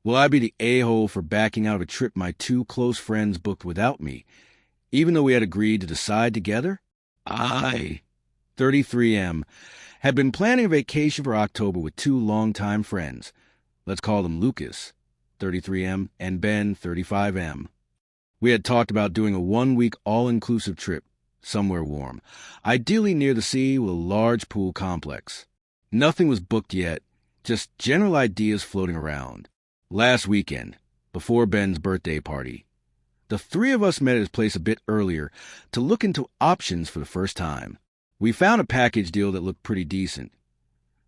Will I be the a-hole for backing out of a trip my two close friends booked without me, even though we had agreed to decide together? I, 33M, had been planning a vacation for October with two longtime friends. Let's call them Lucas, 33M, and Ben, 35M. We had talked about doing a one-week all-inclusive trip, somewhere warm, ideally near the sea with a large pool complex. Nothing was booked yet, just general ideas floating around. Last weekend, before Ben's birthday party, the three of us met at his place a bit earlier to look into options for the first time. We found a package deal that looked pretty decent.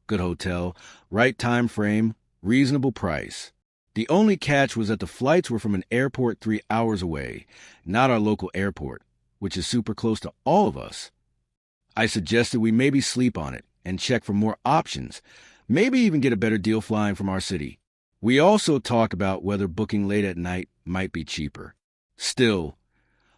Good hotel, right time frame, reasonable price. The only catch was that the flights were from an airport 3 hours away, not our local airport, which is super close to all of us. I suggested we maybe sleep on it and check for more options, maybe even get a better deal flying from our city. We also talked about whether booking late at night might be cheaper. Still,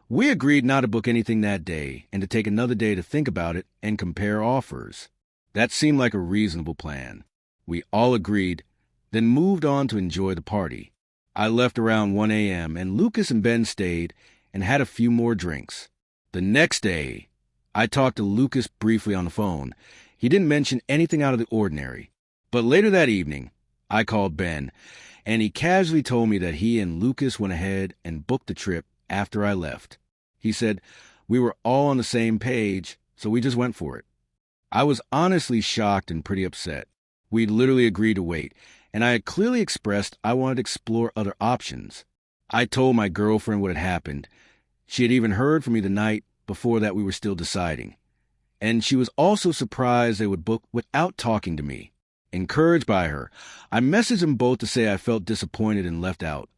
we agreed not to book anything that day and to take another day to think about it and compare offers. That seemed like a reasonable plan. We all agreed, then moved on to enjoy the party. I left around 1 a.m., and Lucas and Ben stayed and had a few more drinks. The next day, I talked to Lucas briefly on the phone. He didn't mention anything out of the ordinary. But later that evening, I called Ben, and he casually told me that he and Lucas went ahead and booked the trip after I left. He said we were all on the same page, so we just went for it. I was honestly shocked and pretty upset. We'd literally agreed to wait, and I had clearly expressed I wanted to explore other options. I told my girlfriend what had happened. She had even heard from me the night before that we were still deciding. And she was also surprised they would book without talking to me. Encouraged by her, I messaged them both to say I felt disappointed and left out,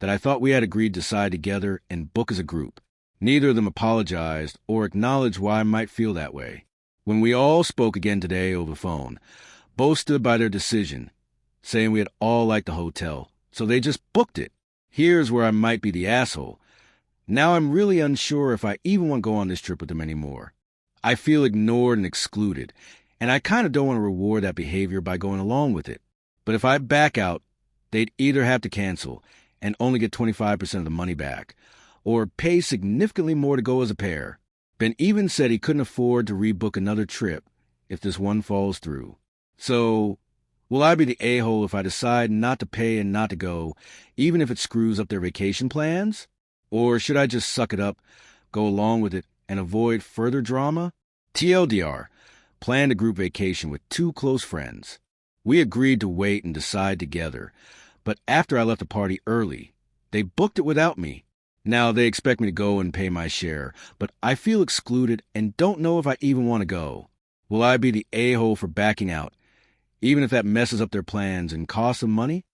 that I thought we had agreed to decide together and book as a group. Neither of them apologized or acknowledged why I might feel that way. When we all spoke again today over the phone, both stood by their decision, saying we had all liked the hotel, so they just booked it. Here's where I might be the asshole. Now I'm really unsure if I even want to go on this trip with them anymore. I feel ignored and excluded, and I kind of don't want to reward that behavior by going along with it. But if I back out, they'd either have to cancel and only get 25% of the money back, or pay significantly more to go as a pair. Ben even said he couldn't afford to rebook another trip if this one falls through. So, will I be the a-hole if I decide not to pay and not to go, even if it screws up their vacation plans? Or should I just suck it up, go along with it, and avoid further drama? TLDR, planned a group vacation with two close friends. We agreed to wait and decide together, but after I left the party early, they booked it without me. Now they expect me to go and pay my share, but I feel excluded and don't know if I even want to go. Will I be the a-hole for backing out, even if that messes up their plans and costs them money?